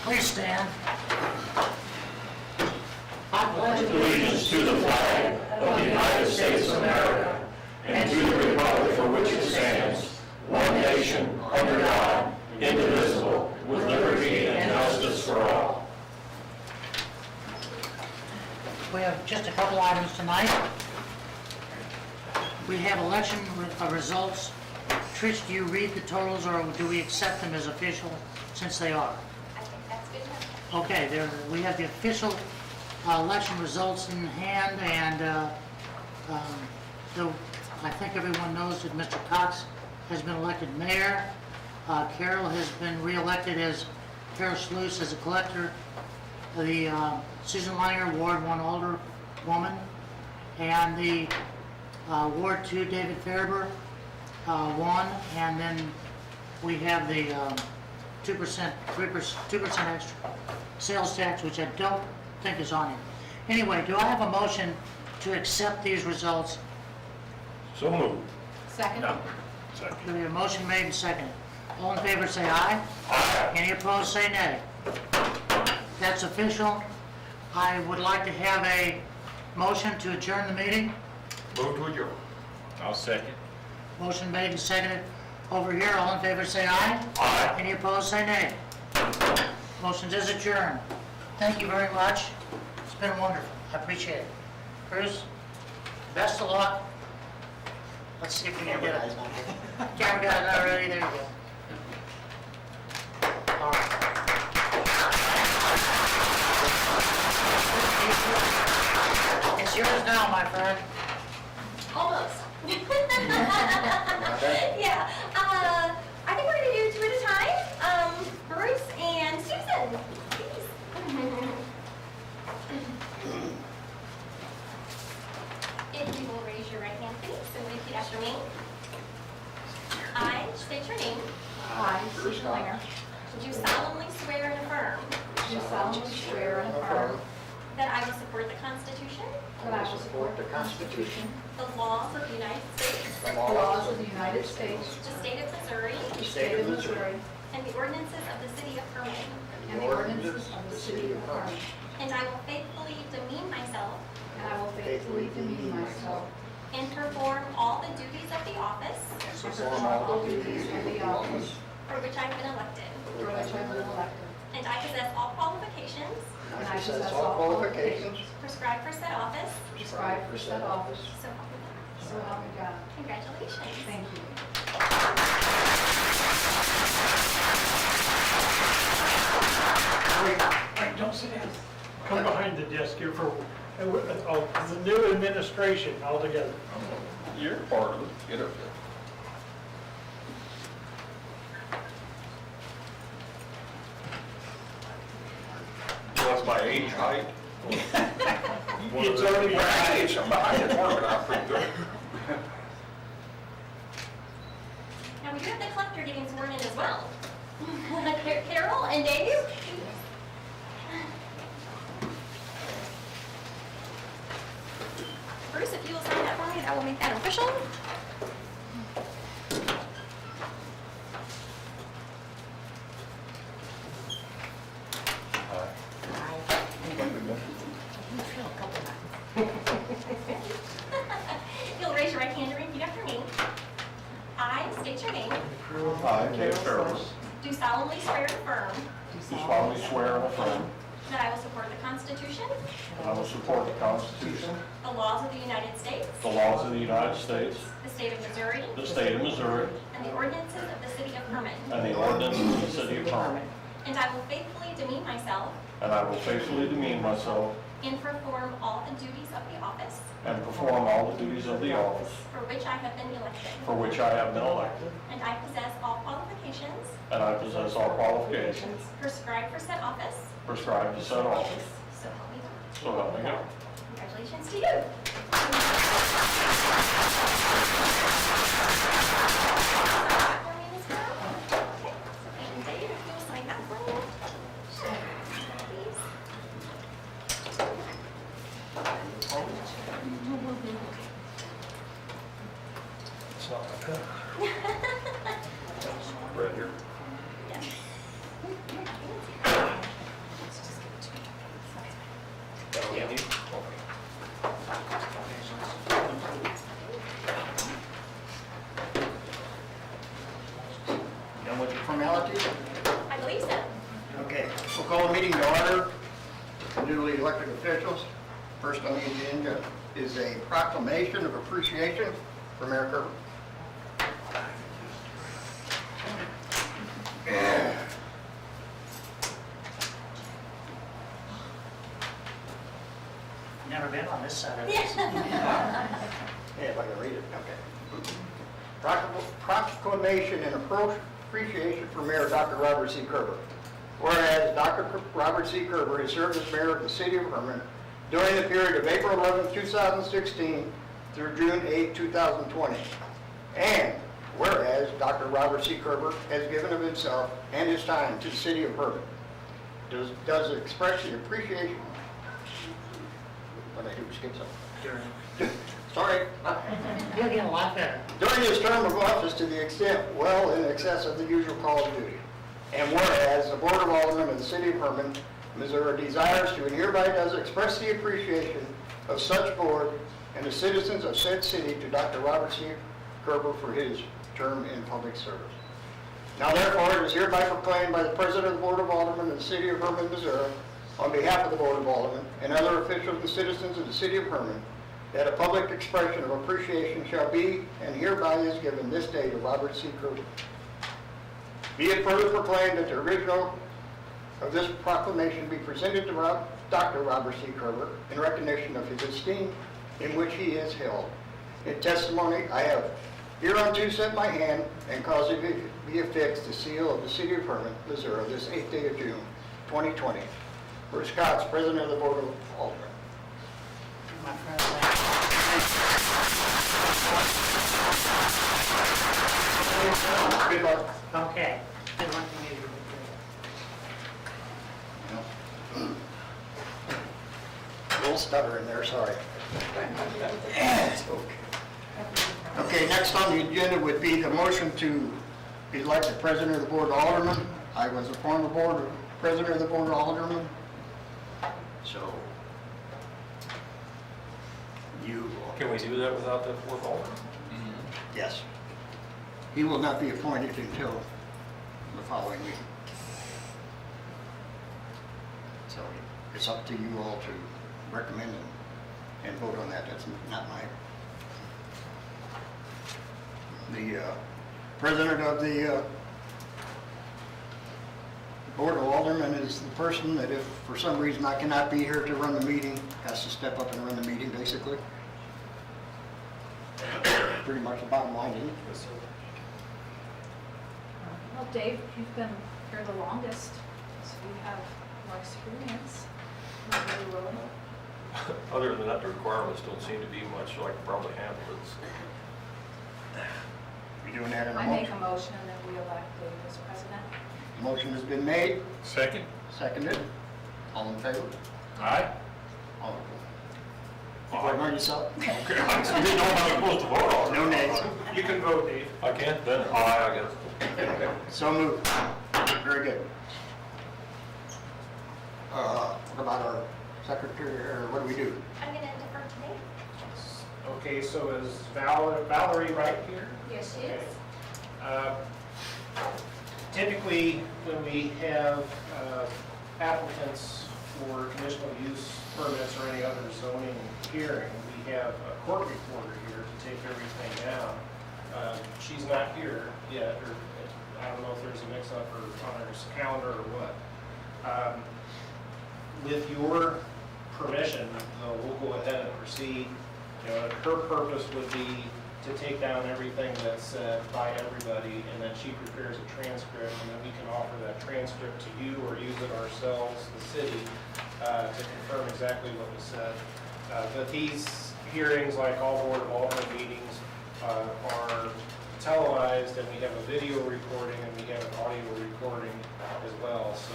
Please stand. I pledge Allegiance to the flag of the United States of America and to the republic for which it stands, one nation, under God, indivisible, with liberty and justice for all. We have just a couple items tonight. We have election results. Trish, do you read the totals or do we accept them as official since they are? I think that's good enough. Okay, we have the official election results in hand, and so I think everyone knows that Mr. Cox has been elected mayor. Carol has been re-elected as Carol Sluice as a collector. The Susan Langer, Ward 1 Alderwoman, and the Ward 2 David Fairber won, and then we have the 2%, 2% extra sales tax, which I don't think is on it. Anyway, do I have a motion to accept these results? So moved. Second? Second. Do we have a motion made and seconded? All in favor say aye. Aye. Any opposed say nay. That's official. I would like to have a motion to adjourn the meeting. Move to adjourn. I'll second. Motion made and seconded. Over here, all in favor say aye. Aye. Any opposed say nay. Motion is adjourned. Thank you very much. It's been wonderful. I appreciate it. Bruce, best of luck. Let's see if we can get it. Camera got it already. There you go. All right. It's yours now, my friend. Almost. Yeah. I think we're going to do two at a time. Bruce and Susan, please. If you will raise your right hand, please, and repeat after me. I state your name. I, Susan Langer, Do solemnly swear and affirm do solemnly swear and affirm that I will support the Constitution, that I will support the Constitution, the laws of the United States, the laws of the United States, the state of Missouri, the state of Missouri, and the ordinances of the city of Hermann. and the ordinances of the city of Hermann, And I will faithfully demean myself and I will faithfully demean myself and perform all the duties of the office and perform all the duties of the office for which I have been elected. for which I have been elected, And I possess all qualifications and I possess all qualifications prescribed for said office, prescribed for said office, so help me God. so help me God. Congratulations. Thank you. Wait, don't sit down. Come behind the desk here for the new administration altogether. You're part of it. Get up there. What's my age, height? It's already Right, somebody, it's working out pretty good. Now we do have the collector getting sworn in as well. Carol and Dave. Bruce, if you will sign that for me, that will make that official. You'll raise your right hand and repeat after me. I state your name. I, Dave Farrell, Do solemnly swear and affirm do solemnly swear and affirm that I will support the Constitution, that I will support the Constitution, the laws of the United States, the laws of the United States, the state of Missouri, the state of Missouri, and the ordinances of the city of Hermann. and the ordinances of the city of Hermann. And I will faithfully demean myself And I will faithfully demean myself and perform all the duties of the office and perform all the duties of the office for which I have been elected. for which I have been elected. And I possess all qualifications And I possess all qualifications prescribed for said office, prescribed to said office. so help me God. So help me God. Congratulations to you. For me as well. Okay. And Dave, if you'll sign that for me. Please. Right here. Yes. formality? I believe so. Okay, we'll call the meeting to order. Newly elected officials. First on the agenda is a proclamation of appreciation for Mayor Kerber. Never been on this side of this. Yeah, if I can read it, okay. Proclamation and appreciation for Mayor Dr. Robert C. Kerber. Whereas Dr. Robert C. Kerber has served as mayor of the city of Hermann during the period of April 11, 2016 through June 8, 2020. And whereas Dr. Robert C. Kerber has given of himself and his time to the city of Hermann, does express the appreciation. What did I do, skip something? Sorry. You'll get a lot better. During his term of office to the extent well in excess of the usual call of duty. And whereas the Board of Aldermen of the city of Hermann, Missouri desires to and hereby does express the appreciation of such board and the citizens of said city to Dr. Robert C. Kerber for his term in public service. Now therefore, it is hereby proclaimed by the President of the Board of Aldermen of the city of Hermann, Missouri, on behalf of the Board of Aldermen and other officials and citizens of the city of Hermann, that a public expression of appreciation shall be and hereby is given this day to Robert C. Kerber. Be it further proclaimed that the original of this proclamation be presented to Dr. Robert C. Kerber in recognition of his esteem in which he is held. In testimony, I have hereunto set my hand and caused it to be affixed the seal of the city of Hermann, Missouri, this 8th day of June, 2020. Bruce Cox, President of the Board of Aldermen. My friend, thank Good luck. you. Okay. Good luck to you. A little stutter in there, sorry. Okay, next on the agenda would be the motion to elect the President of the Board of Aldermen. I was a former President of the Board of Aldermen. So, you, Can we do that without the fourth alderman? yes. He will not be appointed until the following week. So, it's up to you all to recommend and vote on that. That's not my... The President of the Board of Aldermen is the person that if for some reason I cannot be here to run the meeting, has to step up and run the meeting, basically. Pretty much the bottom line, isn't it? Well, Dave, you've been here the longest, so you have more experience. You're really willing. Other than that, the requirements don't seem to be much like probably handled it. We doing that in a I make motion? a motion that we elect Dave as president. Motion has been made, Second? seconded. All in favor? Aye. All opposed? You vote on yourself? Okay, I didn't know how I'm supposed to vote on it. No nays. You can vote, Dave. I can't, then aye, I guess. So moved. Very good. What about our secretary, or what do we do? I'm gonna defer today. Okay, so is Valerie right here? Yes, she is. Typically, when we have applicants for conditional use permits or any other zoning hearing, we have a court reporter here to take everything down. She's not here yet, or I don't know if there's a mix-up or on her calendar or what. With your permission, we'll go ahead and proceed. You know, her purpose would be to take down everything that's said by everybody, and then she prepares a transcript, and then we can offer that transcript to you or use it ourselves, the city, to confirm exactly what was said. But these hearings, like all Board of Aldermen meetings, are televised, and we have a video recording, and we have an audio recording as well, so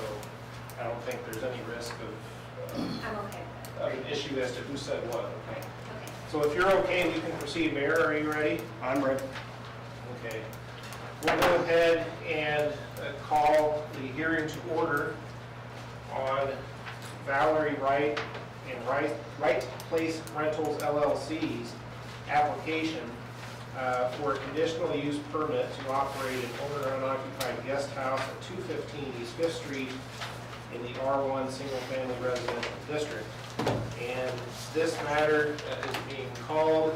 I don't think there's any risk of I'm okay. of an issue as to who said what, okay? Okay. So if you're okay, we can proceed. Mayor, are you ready? I'm ready. Okay. We'll go ahead and call the hearing to order on Valerie Wright and Wright Place Rentals LLC's application for a conditional use permit to operate an owner-unoccupied guest house at 215 East 5th Street in the R1 Single Family Residential District. And this matter is being called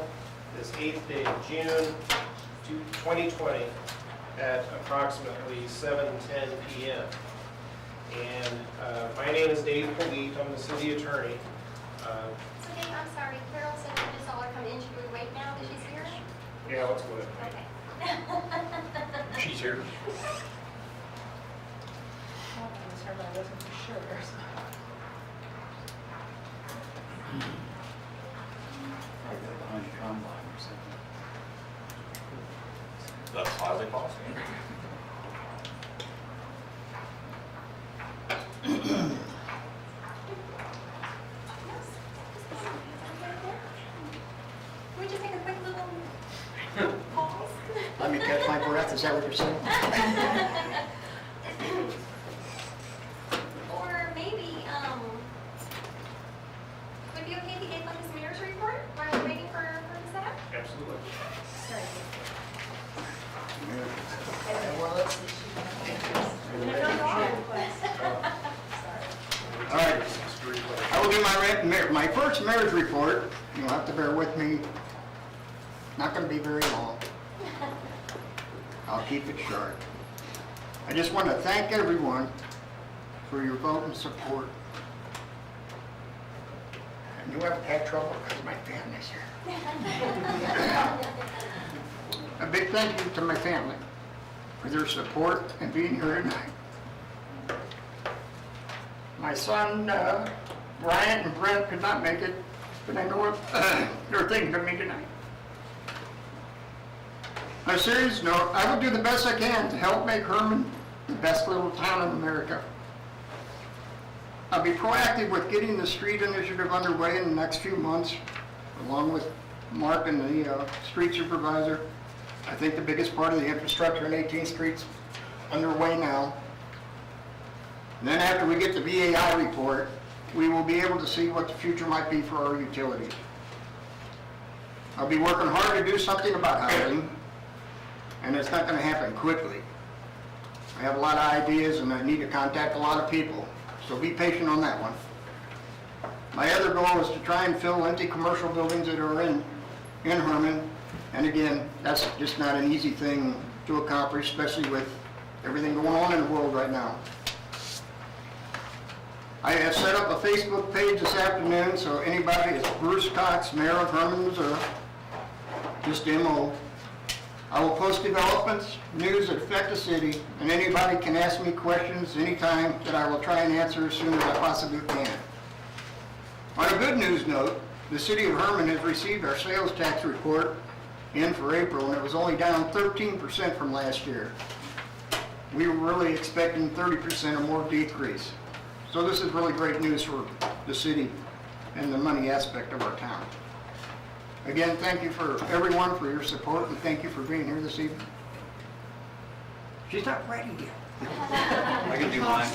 this 8th day of June 2020 at approximately 7:10 p.m. And my name is Dave Polite. I'm the city attorney. So Dave, I'm sorry, Carol said we just all come in. Should we wait now that she's here? Yeah, let's go ahead. Okay. She's here. I thought it was her, but I wasn't for sure. Behind the combine or something. That's highly possible. Can we just take a quick little pause? Let me catch my breath, is that what you're saying? Or maybe, would it be okay if he gave like his mayor's report while we're waiting for the setup? Absolutely. Sorry. All right, I will do my first mayor's report. You'll have to bear with me. Not going to be very long. I'll keep it short. I just want to thank everyone for your vote and support. And you haven't had trouble because my family's here. A big thank you to my family for their support and being here tonight. My son, Bryant and Brent could not make it, but I know they're thinking of me tonight. On a serious note, I will do the best I can to help make Hermann the best little town in America. I'll be proactive with getting the street initiative underway in the next few months, along with Mark and the street supervisor. I think the biggest part of the infrastructure in 18th Street's underway now. And then after we get the VAI report, we will be able to see what the future might be for our utilities. I'll be working hard to do something about housing, and it's not going to happen quickly. I have a lot of ideas and I need to contact a lot of people, so be patient on that one. My other goal is to try and fill empty commercial buildings that are in Hermann, and again, that's just not an easy thing to accomplish, especially with everything going on in the world right now. I have set up a Facebook page this afternoon, so anybody, it's Bruce Cox, Mayor of Hermann, Missouri, just MO. I will post developments, news that affect the city, and anybody can ask me questions anytime that I will try and answer as soon as I possibly can. On a good news note, the city of Hermann has received our sales tax report in for April, and it was only down 13% from last year. We were really expecting 30% or more decrease. So this is really great news for the city and the money aspect of our town. Again, thank you for everyone for your support, and thank you for being here this evening. She's not ready yet. I can do mine.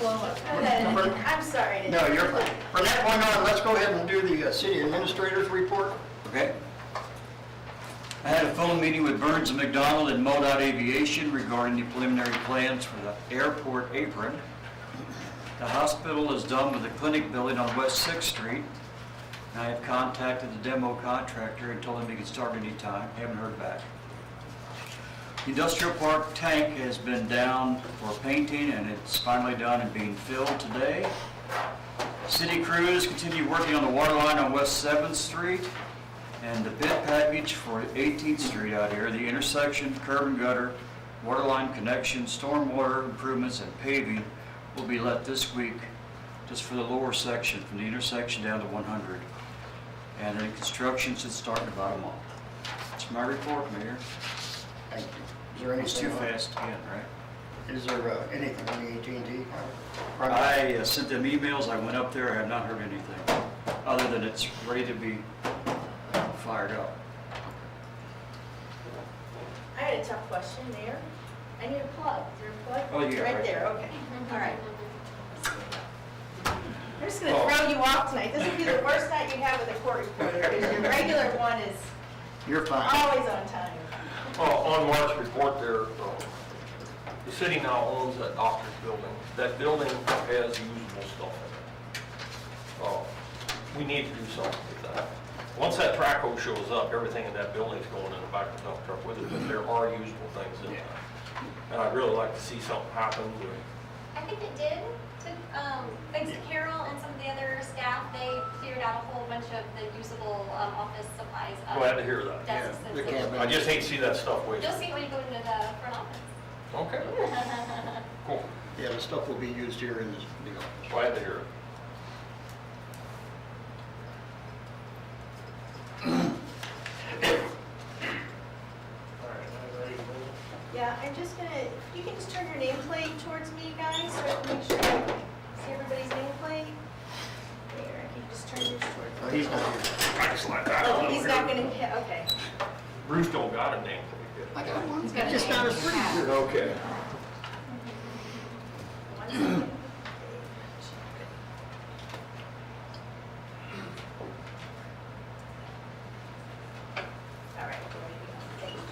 I'm sorry. No, you're fine. From that point on, let's go ahead and do the city administrator's report. Okay. I had a phone meeting with Burns and McDonald and MoDOT Aviation regarding the preliminary plans for the airport apron. The hospital is done with the clinic building on West 6th Street. I have contacted the demo contractor and told him he could start anytime. Haven't heard back. The industrial park tank has been down for painting and it's finally done and being filled today. City crews continue working on the water line on West 7th Street. And the bid package for 18th Street out here, the intersection, curb and gutter, water line connection, stormwater improvements, and paving will be let this week just for the lower section, from the intersection down to 100. And the construction should start in about a month. That's my report, Mayor. Thank you. Is there It's too anything, fast to get, right? is there anything on the AT&T? I sent them emails, I went up there, I have not heard anything, other than it's ready to be fired up. I had a tough question, Mayor. I need a plug. Is there a plug? Oh, yeah, Right right there, okay. All right. I'm just gonna throw you off tonight. This would be the worst night you'd have with a court reporter, because your regular one is You're fine. always on time. On Mark's report there, the city now owns that doctor's building. That building has usable stuff in it. We need to do something with that. Once that track hoe shows up, everything in that building's going in the back of the dump truck with it, but there are usable things in there. And I'd really like to see something happen with. I think it did, thanks to Carol and some of the other staff, they cleared out a whole bunch of the usable office supplies. Glad to hear that. Desks and the things. cabinet. I just hate to see that stuff You'll wasted. see it when you go into the front office. Okay, cool. Yeah, the stuff will be used here in this deal. Glad to hear it. All right, I'm ready to move. Yeah, I'm just gonna, you can just turn your nameplate towards me, guys, so I can make sure I see everybody's nameplate. There, I can just turn yours towards me. He's not here. I just like that. Oh, he's not gonna, yeah, okay. Bruce don't got a name for me I got one. He's got a Just name. not as pretty. yet. Okay. One second. All right, we're ready to go. Thank you.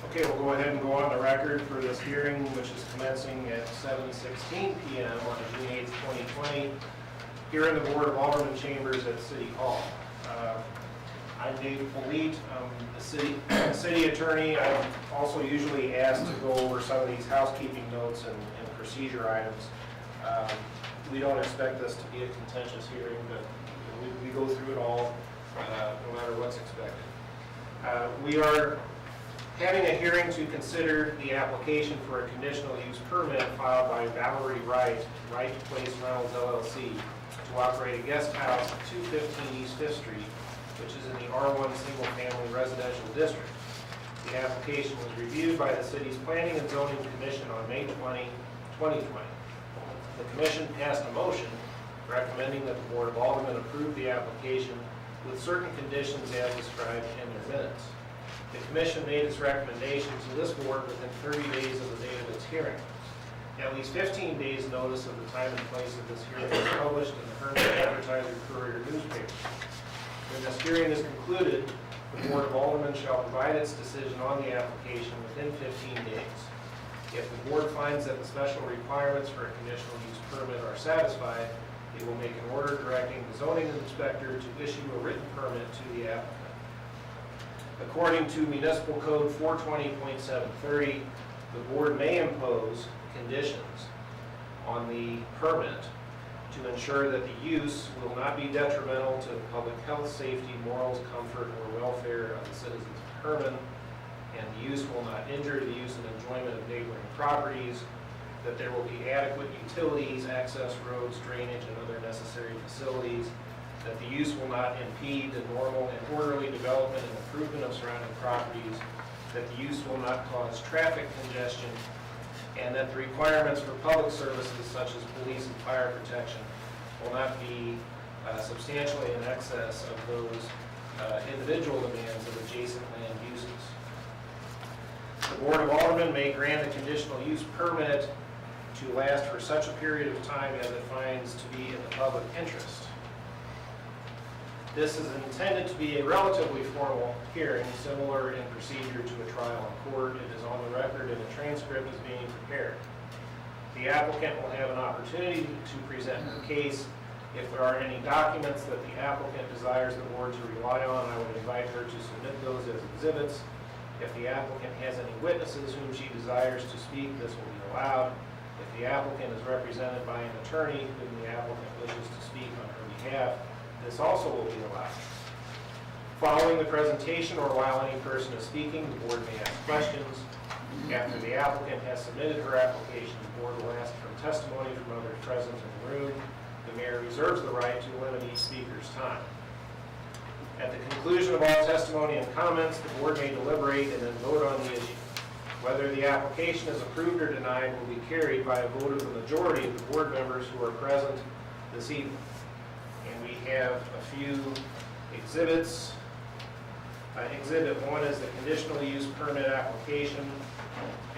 Okay, we'll go ahead and go on the record for this hearing, which is commencing at 7:16 PM on June 8th, 2020, here in the Board of Alderman Chambers at City Hall. I'm Dave Polite, I'm the city attorney. I'm also usually asked to go over some of these housekeeping notes and procedure items. We don't expect this to be a contentious hearing, but we go through it all, no matter what's expected. We are having a hearing to consider the application for a conditional use permit filed by Valerie Wright, Right Place Reynolds LLC, to operate a guest house at 215 East Fifth Street, which is in the R1 Single Family Residential District. The application was reviewed by the city's Planning and Zoning Commission on May 20, 2020. The commission passed a motion recommending that the Board of Aldermen approve the application with certain conditions as described in their minutes. The commission made its recommendation to this board within 30 days of the date of its hearing. At least 15 days notice of the time and place of this hearing was published in the Hermann Advertiser-Courier newspaper. When this hearing is concluded, the Board of Aldermen shall provide its decision on the application within 15 days. If the board finds that the special requirements for a conditional use permit are satisfied, it will make an order directing the zoning inspector to issue a written permit to the applicant. According to Municipal Code 420.730, the board may impose conditions on the permit to ensure that the use will not be detrimental to public health, safety, morals, comfort, or welfare of the citizens of Hermann, and the use will not injure the use and enjoyment of neighboring properties, that there will be adequate utilities, access roads, drainage, and other necessary facilities, that the use will not impede the normal and orderly development and improvement of surrounding properties, that the use will not cause traffic congestion, and that the requirements for public services such as police and fire protection will not be substantially in excess of those individual demands of adjacent land uses. The Board of Aldermen may grant a conditional use permit to last for such a period of time as it finds to be in the public interest. This is intended to be a relatively formal hearing, similar in procedure to a trial in court. It is on the record and a transcript is being prepared. The applicant will have an opportunity to present her case. If there are any documents that the applicant desires the board to rely on, I would invite her to submit those as exhibits. If the applicant has any witnesses whom she desires to speak, this will be allowed. If the applicant is represented by an attorney whom the applicant wishes to speak on her behalf, this also will be allowed. Following the presentation or while any person is speaking, the board may ask questions. After the applicant has submitted her application, the board will ask for testimony from others present in the room. The mayor reserves the right to limit each speaker's time. At the conclusion of all testimony and comments, the board may deliberate and then vote on the issue. Whether the application is approved or denied will be carried by a vote of the majority of the board members who are present this evening. And we have a few exhibits. Exhibit 1 is the conditional use permit application.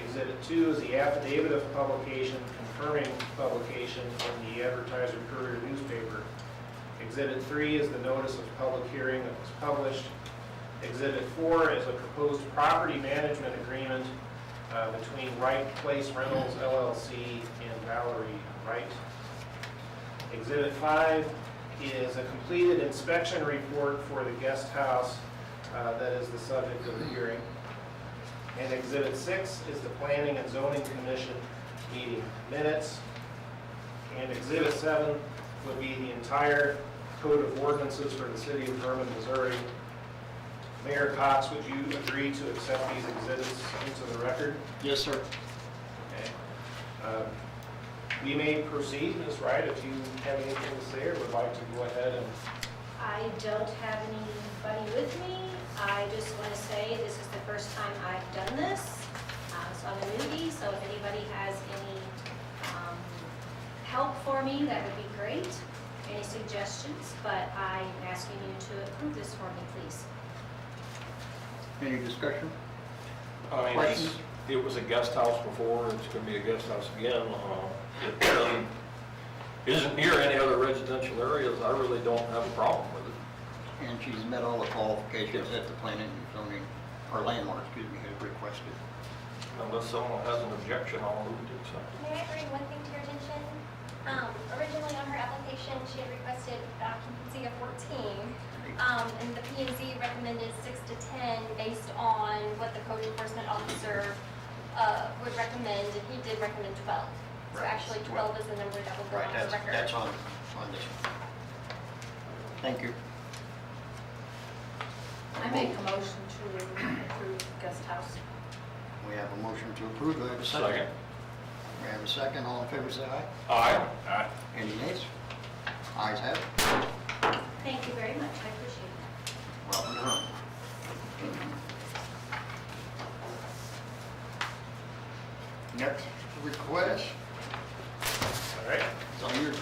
Exhibit 2 is the affidavit of publication confirming publication in the Advertiser-Courier newspaper. Exhibit 3 is the notice of public hearing that was published. Exhibit 4 is a proposed property management agreement between Wright Place Rentals LLC and Valerie Wright. Exhibit 5 is a completed inspection report for the guest house that is the subject of the hearing. And Exhibit 6 is the Planning and Zoning Commission meeting minutes. And Exhibit 7 would be the entire Code of Ordinances for the City of Hermann, Missouri. Mayor Cox, would you agree to accept these exhibits into the record? Yes, sir. Okay. We may proceed, Ms. Wright, if you have anything to say or would like to go ahead and... I don't have anybody with me. I just want to say this is the first time I've done this. So I'm a newbie, so if anybody has any help for me, that would be great. Any suggestions, but I'm asking you to approve this for me, please. Any discussion? I mean, Questions? it was a guest house before, it's gonna be a guest house again. It isn't near any other residential areas, I really don't have a problem with it. And she's met all the qualifications that the planning and zoning, or landmark, excuse me, has requested. Unless someone has an objection, I'll move to accept. May I bring one thing to your attention? Originally on her application, she had requested occupancy of 14. And the P&Z recommended 6 to 10 based on what the code enforcement officer would recommend, and he did recommend 12. So Right. actually 12 is the number that will go Right, on the record. that's on this one. Thank you. I make a motion to approve guest house. We have a motion to approve. Do I have a second? Second. We have a second. All in favor, say aye. Aye. Aye. Any nays? Ayes have it. Thank you very much, I appreciate that. Welcome to Hermann. Next request, All right. it's on your,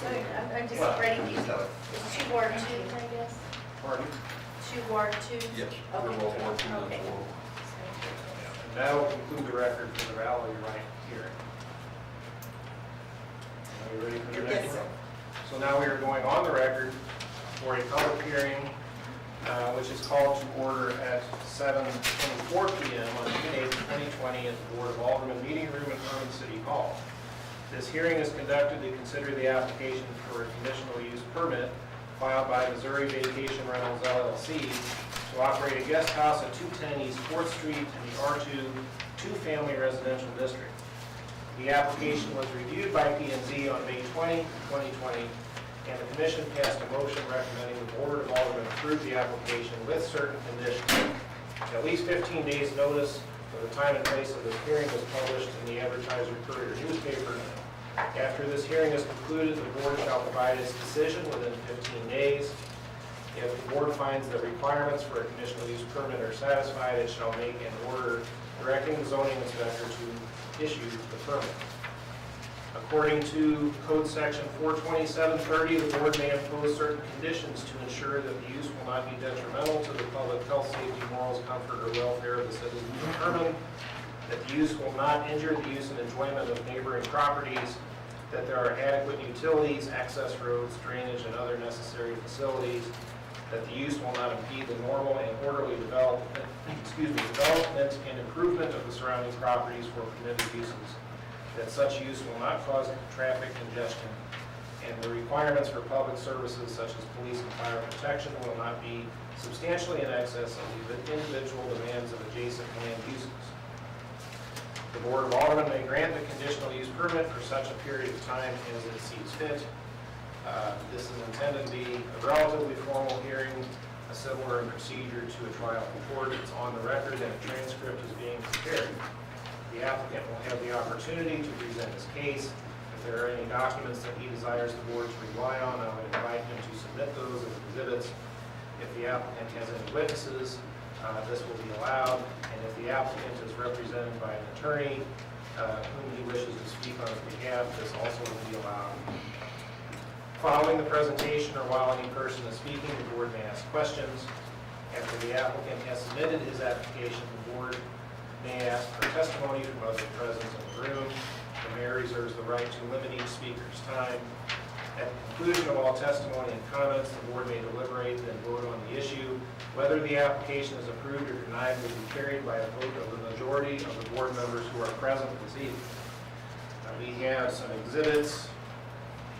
Sorry, I'm just writing these. Two Ward 2, I guess. Pardon? 2 Ward 2. Yes. Okay. We're both working as Okay. well. And that will conclude the record for the Valerie Wright hearing. Are you ready for the next Yes, one? sir. So now we are going on the record for a public hearing, which is called to order at 7:24 p.m. on June 8, 2020 at the Board of Aldermen Meeting Room at Hermann City Hall. This hearing is conducted to consider the application for a conditional use permit filed by Missouri Vacation Rentals LLC to operate a guest house at 210 East 4th Street in the R2 two-family residential district. The application was reviewed by P&Z on May 20, 2020, and the commission passed a motion recommending the Board of Aldermen approve the application with certain conditions. At least 15 days notice of the time and place of this hearing was published in the Advertiser Courier newspaper. After this hearing is concluded, the board shall provide its decision within 15 days. If the board finds that requirements for a conditional use permit are satisfied, it shall make an order directing the zoning inspector to issue the permit. According to Code Section 42730, the board may impose certain conditions to ensure that the use will not be detrimental to the public health, safety, morals, comfort, or welfare of the citizens of Hermann, that the use will not injure the use and enjoyment of neighboring properties, that there are adequate utilities, access roads, drainage, and other necessary facilities, that the use will not impede the normal and orderly development and improvement of the surrounding properties for permitted uses, that such use will not cause traffic congestion, and the requirements for public services such as police and fire protection will not be substantially in excess of the individual demands of adjacent land uses. The Board of Aldermen may grant the conditional use permit for such a period of time as it sees fit. This is intended to be a relatively formal hearing, similar in procedure to a trial in court. It's on the record and a transcript is being prepared. The applicant will have the opportunity to present his case. If there are any documents that he desires the board to rely on, I would invite him to submit those as exhibits. If the applicant has any witnesses, this will be allowed. And if the applicant is represented by an attorney whom he wishes to speak on his behalf, this also will be allowed. Following the presentation or while any person is speaking, the board may ask questions. After the applicant has submitted his application, the board may ask for testimony from others present in the room. The mayor reserves the right to limit each speaker's time. At the conclusion of all testimony and comments, the board may deliberate and vote on the issue. Whether the application is approved or denied will be carried by a vote of the majority of the board members who are present this evening. We have some exhibits.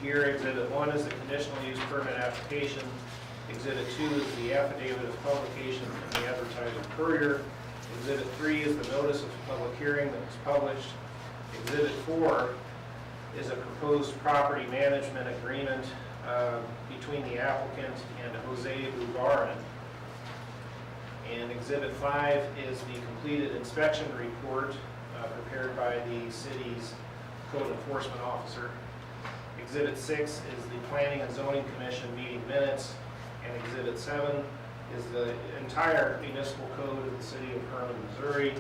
Here, Exhibit 1 is the conditional use permit application. Exhibit 2 is the affidavit of publication in the Advertiser Courier. Exhibit 3 is the notice of public hearing that was published. Exhibit 4 is a proposed property management agreement between the applicant and Jose Bugarin. And Exhibit 5 is the completed inspection report prepared by the city's code enforcement officer. Exhibit 6 is the Planning and Zoning Commission meeting minutes. And Exhibit 7 is the entire municipal code of the city of Hermann, Missouri.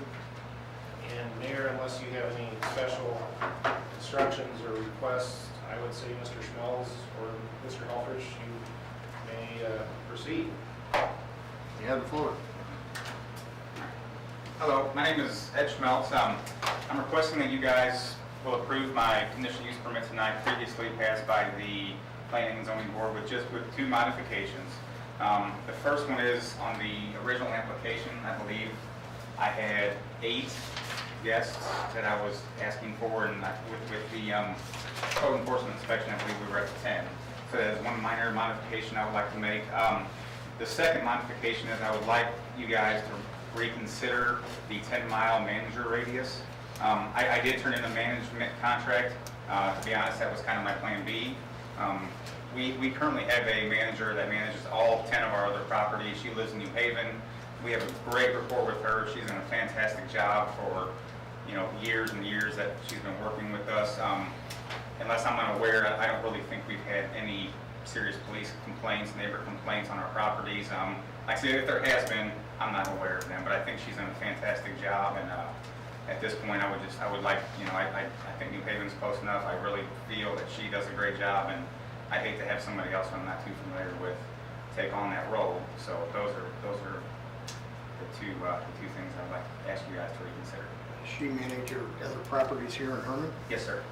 And Mayor, unless you have any special instructions or requests, I would say Mr. Schmelz or Mr. Helfrich, you may proceed. You have the floor. Hello, my name is Ed Schmelz. I'm requesting that you guys will approve my conditional use permit tonight, previously passed by the Planning and Zoning Board with two modifications. The first one is on the original application. I believe I had 8 guests that I was asking for, and with the code enforcement inspection, I believe we were at 10. So there's one minor modification I would like to make. The second modification is I would like you guys to reconsider the 10-mile manager radius. I did turn in a management contract. To be honest, that was kind of my plan B. We currently have a manager that manages all 10 of our other properties. She lives in New Haven. We have a great rapport with her. She's done a fantastic job for years and years that she's been working with us. Unless I'm unaware, I don't really think we've had any serious police complaints, neighbor complaints on our properties. Like I said, if there has been, I'm not aware of them, but I think she's done a fantastic job. And at this point, I would like, I think New Haven's close enough. I really feel that she does a great job, and I hate to have somebody else who I'm not too familiar with take on that role. So those are the two things I'd like to ask you guys to reconsider. Does she manage your other properties here in Hermann? Yes, sir.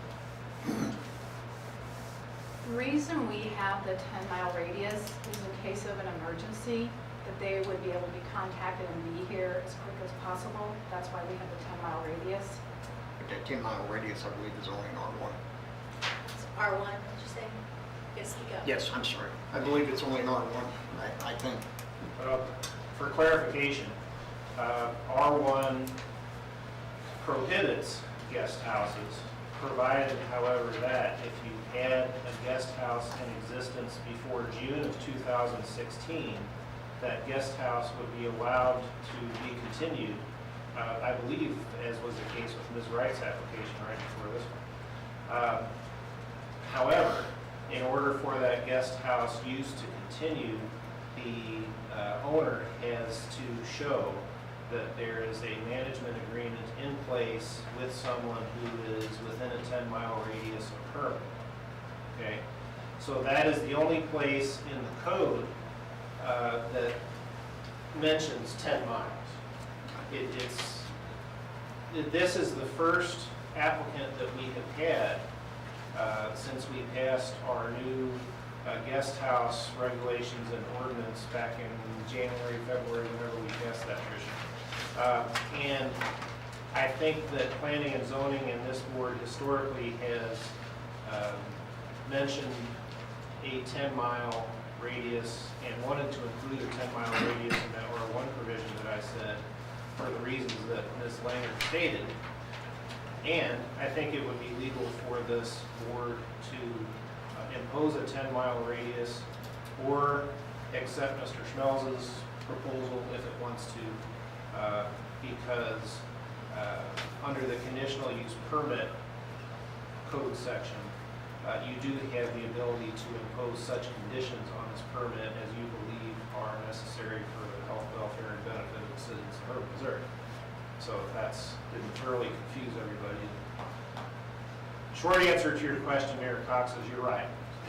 The reason we have the 10-mile radius is in case of an emergency, that they would be able to be contacted and be here as quick as possible. That's why we have the 10-mile radius. But that 10-mile radius, I believe, is only in R1. It's R1, did you say? Yes, speak up. Yes, I'm sorry. I believe it's only in R1, I think. For clarification, R1 prohibits guest houses, provided, however, that if you had a guest house in existence before June of 2016, that guest house would be allowed to be continued, I believe, as was the case with Ms. Wright's application right before this one. However, in order for that guest house use to continue, the owner has to show that there is a management agreement in place with someone who is within a 10-mile radius of Hermann. Okay? So that is the only place in the code that mentions 10 miles. This is the first applicant that we have had since we passed our new guest house regulations and ordinance back in January, February, whenever we passed that, Tricia. And I think that planning and zoning in this board historically has mentioned a 10-mile radius and wanted to include a 10-mile radius in that R1 provision that I said for the reasons that Ms. Langer stated. And I think it would be legal for this board to impose a 10-mile radius or accept Mr. Schmelz's proposal if it wants to, because under the conditional use permit code section, you do have the ability to impose such conditions on this permit as you believe are necessary for the health, welfare, and benefit of the citizens of Hermann, Missouri. So if that's didn't thoroughly confuse everybody. Short answer to your question, Mayor Cox, is you're right.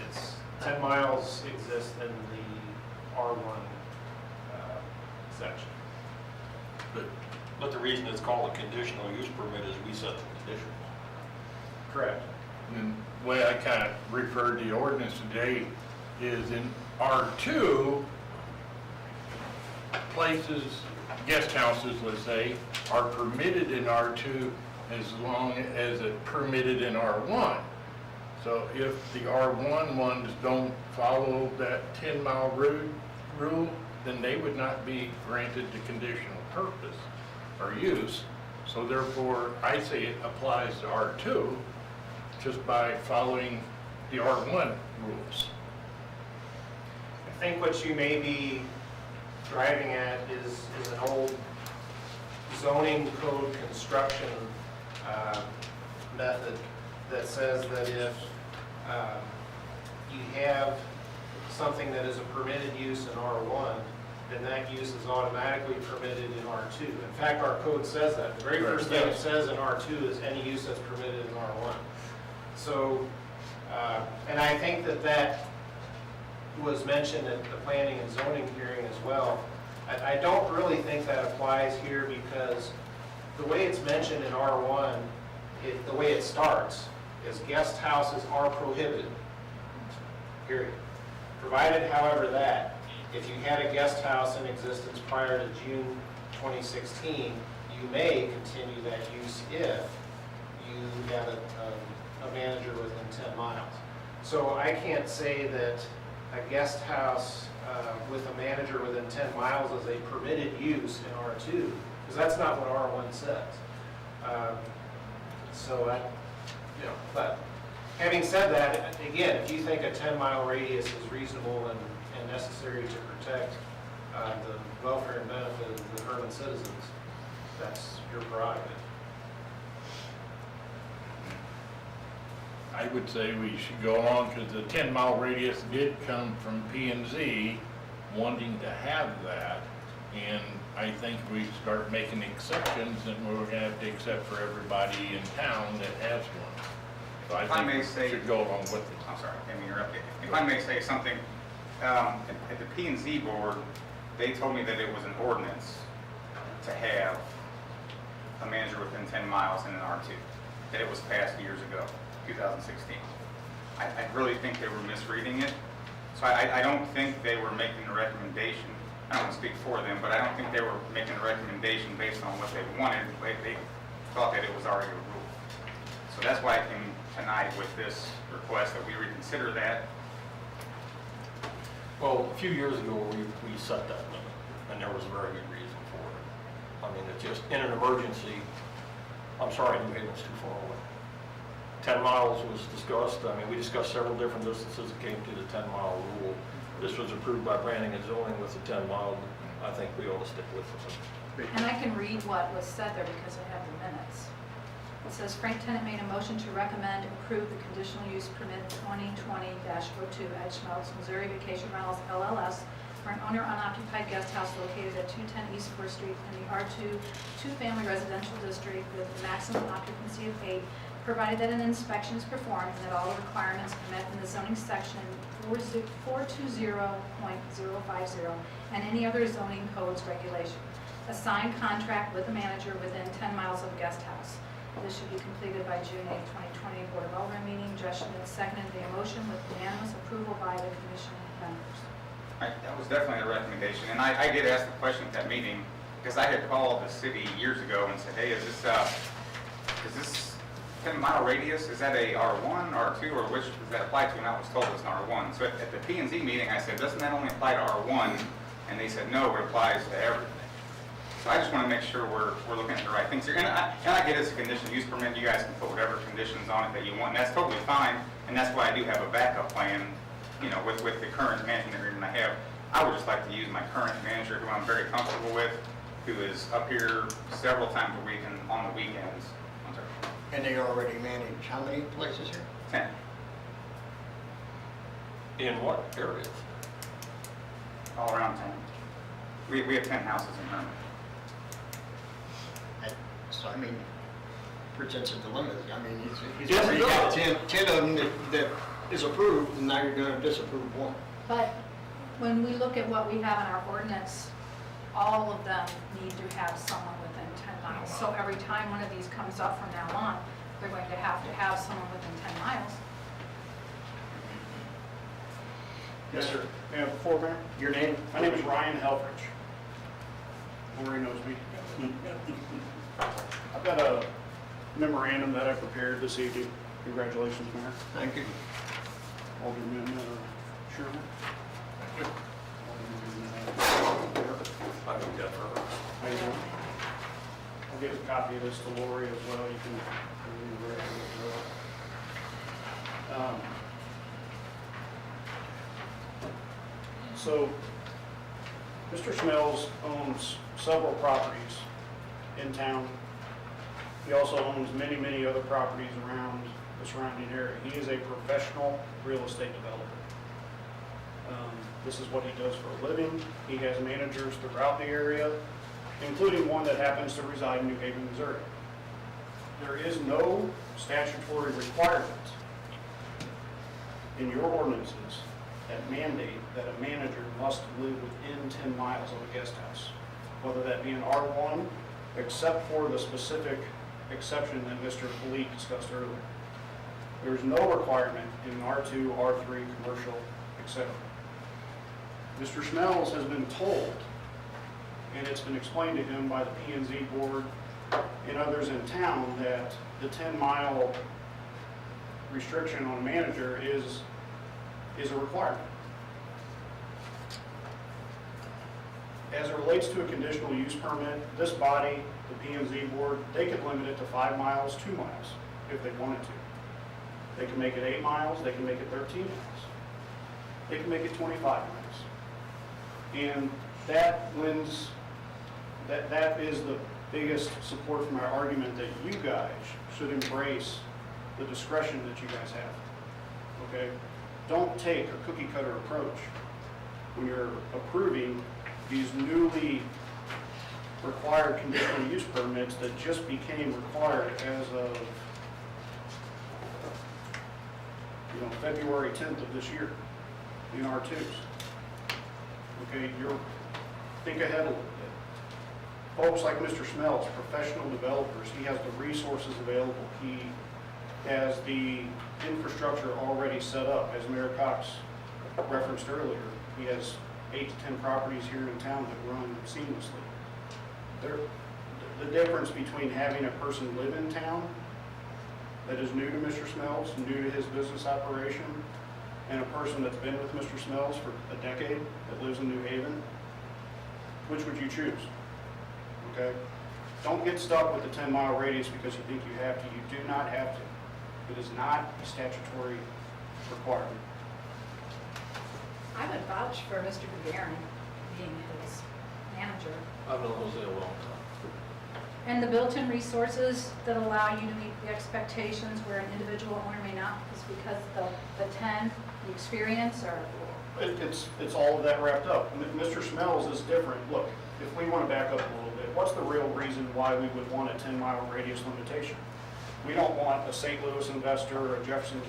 It's 10 miles exists in the R1 section. But the reason it's called a conditional use permit is we set the conditions. Correct. And the way I kind of referred the ordinance today is in R2, places, guest houses, let's say, are permitted in R2 as long as it's permitted in R1. So if the R1 ones don't follow that 10-mile rule, then they would not be granted the conditional purpose or use. So therefore, I say it applies to R2 just by following the R1 rules. I think what you may be driving at is an old zoning code construction method that says that if you have something that is a permitted use in R1, then that use is automatically permitted in R2. In fact, our code says that. The very first thing it says in R2 is any use that's permitted in R1. So, and I think that was mentioned at the planning and zoning hearing as well. I don't really think that applies here because the way it's mentioned in R1, the way it starts is guest houses are prohibited, period. Provided, however, that if you had a guest house in existence prior to June 2016, you may continue that use if you have a manager within 10 miles. So I can't say that a guest house with a manager within 10 miles is a permitted use in R2, because that's not what R1 says. But having said that, again, if you think a 10-mile radius is reasonable and necessary to protect the welfare and benefit of the Hermann citizens, that's your prerogative. I would say we should go along because the 10-mile radius did come from P&Z wanting to have that. And I think we start making exceptions, and we're going to have to accept for everybody in town that has one. So If I may think say- we should go along with it. I'm sorry, I didn't interrupt you. If I may say something, at the P&Z board, they told me that it was an ordinance to have a manager within 10 miles in an R2, that it was passed years ago, 2016. I really think they were misreading it. So I don't think they were making a recommendation. I don't want to speak for them, but I don't think they were making a recommendation based on what they wanted. They thought that it was already a rule. So that's why I came tonight with this request that we reconsider that. Well, a few years ago, we set that limit, and there was a very good reason for it. I mean, it's just, in an emergency, I'm sorry, New Haven's too far away. 10 miles was discussed. I mean, we discussed several different distances that came to the 10-mile rule. This was approved by planning and zoning with the 10 mile. I think we ought to stick with it. And I can read what was said there because I have the minutes. It says Frank Tennant made a motion to recommend approve the conditional use permit 2020-02 Edgemelts Missouri Vacation Rentals LLS for an owner unoccupied guest house located at 210 East 4th Street in the R2 two-family residential district with a maximum occupancy of 8, provided that an inspection is performed and that all the requirements are met in the zoning section 420.050 and any other zoning codes regulation. A signed contract with the manager within 10 miles of a guest house. This should be completed by June 8, 2020 Board of Alderman meeting. Josh Schmidt seconded the motion with unanimous approval by the commission members. That was definitely a recommendation, and I did ask the question at that meeting, because I had called the city years ago and said, hey, is this 10-mile radius, is that a R1, R2, or which does that apply to? And I was told it's an R1. So at the P&Z meeting, I said, doesn't that only apply to R1? And they said, no, it applies to everything. So I just want to make sure we're looking at the right things here. And I get it's a conditional use permit. You guys can put whatever conditions on it that you want, and that's totally fine. And that's why I do have a backup plan, with the current management agreement I have. I would just like to use my current manager, who I'm very comfortable with, who is up here several times a week and on the weekends. I'm sorry. And they already manage how many places here? 10. In what areas? All around 10. We have 10 houses in Hermann. So, I mean, presents a dilemma. I mean, he's Yes, already it got does. 10 of them that is approved, and now you're going to disapprove one. But when we look at what we have in our ordinance, all of them need to have someone within 10 miles. So every time one of these comes up from now on, they're going to have someone within 10 miles. Yes, sir. May I have the floor, Mayor? Your name? My name is Ryan Helfrich. Lori knows me. I've got a memorandum that I prepared this evening. Congratulations, Mayor. Thank you. Alderman Sherman. I think that's her. How you doing? I'll give a copy of this to Lori as well. You can read it as well. So, Mr. Smells owns several properties in town. He also owns many, many other properties around the surrounding area. He is a professional real estate developer. This is what he does for a living. He has managers throughout the area, including one that happens to reside in New Haven, Missouri. There is no statutory requirement in your ordinances that mandate that a manager must live within 10 miles of a guest house, whether that be an R1, except for the specific exception that Mr. Philippe discussed earlier. There's no requirement in R2, R3, commercial, etc. Mr. Smells has been told, and it's been explained to him by the P&Z board and others in town, that the 10-mile restriction on a manager is a requirement. As it relates to a conditional use permit, this body, the P&Z board, they could limit it to 5 miles, 2 miles, if they wanted to. They can make it 8 miles, they can make it 13 miles. They can make it 25 miles. And that wins, that is the biggest support for my argument that you guys should embrace the discretion that you guys have, okay? Don't take a cookie cutter approach when you're approving these newly required conditional use permits that just became required as of, February 10th of this year in R2s. Okay, think ahead a little bit. Folks like Mr. Smells, professional developers, he has the resources available. He has the infrastructure already set up, as Mayor Cox referenced earlier. He has 8 to 10 properties here in town that run seamlessly. The difference between having a person live in town that is new to Mr. Smells, new to his business operation, and a person that's been with Mr. Smells for a decade that lives in New Haven, which would you choose? Okay? Don't get stuck with the 10-mile radius because you think you have to. You do not have to. It is not a statutory requirement. I would vouch for Mr. Gagarin being his manager. I've known Jose a long time. And the built-in resources that allow you to meet the expectations where an individual owner may not, is because the 10, the experience, or... It's all of that wrapped up. Mr. Smells is different. Look, if we want to back up a little bit, what's the real reason why we would want a 10-mile radius limitation? We don't want a St. Louis investor, or a Jefferson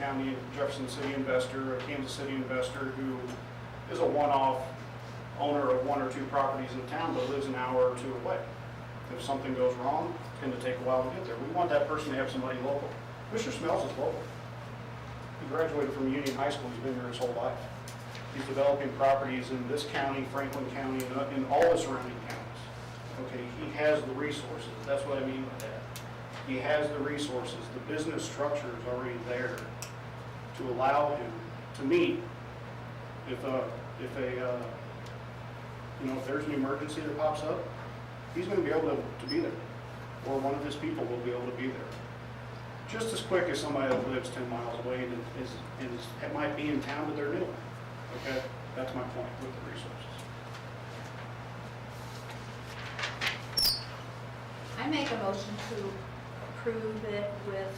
City investor, or a Kansas City investor who is a one-off owner of 1 or 2 properties in town but lives an hour or 2 away. If something goes wrong, it's going to take a while to get there. We want that person to have somebody local. Mr. Smells is local. He graduated from Union High School. He's been here his whole life. He's developing properties in this county, Franklin County, and in all the surrounding counties. Okay, he has the resources. That's what I mean by that. He has the resources. The business structure is already there to allow him to meet if there's an emergency that pops up, he's going to be able to be there, or one of his people will be able to be there. Just as quick as somebody that lives 10 miles away and it might be in town, but they're new. Okay, that's my point with the resources. I make a motion to approve it with